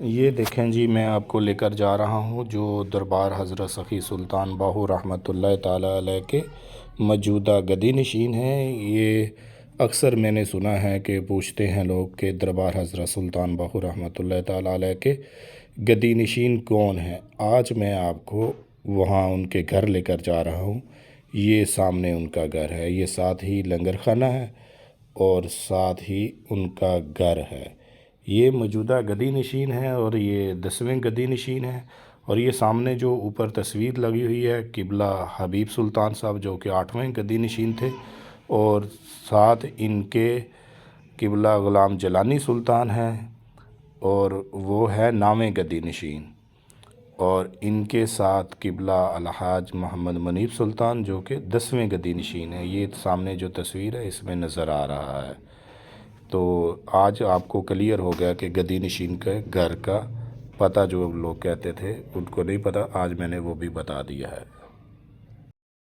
یہ دیکھیں جی، میں آپ کو لے کر جا رہا ہوں جو دربار حضرت سخی سلطان باہو رحمۃ اللہ تعالیٰ علیہ کے موجودہ گدی نشین ہیں۔ یہ اکثر میں نے سنا ہے کہ پوچھتے ہیں لوگ کہ دربار حضرت سلطان باہو رحمۃ اللہ تعالیٰ علیہ کے گدی نشین کون ہیں۔ آج میں آپ کو وہاں ان کے گھر لے کر جا رہا ہوں۔ یہ سامنے ان کا گھر ہے، یہ ساتھ ہی لنگر خانہ ہے اور ساتھ ہی ان کا گھر ہے۔ یہ موجودہ گدی نشین ہے اور یہ 10ویں گدی نشین ہے۔ اور یہ سامنے جو اوپر تصویر لگی ہوئی ہے قبلہ حبیب سلطان صاحب جو کہ 8ویں گدی نشین تھے، اور ساتھ ان کے قبلہ غلام جیلانی سلطان ہیں اور وہ ہے 9ویں گدی نشین، اور ان کے ساتھ قبلہ الحاج محمد منیب سلطان جو کہ 10ویں گدی نشین ہے۔ یہ سامنے جو تصویر ہے اس میں نظر آ رہا ہے۔ تو آج آپ کو کلیئر ہو گیا کہ گدی نشین کے گھر کا پتہ جو لوگ کہتے تھے ان کو نہیں پتہ، آج میں نے وہ بھی بتا دیا ہے۔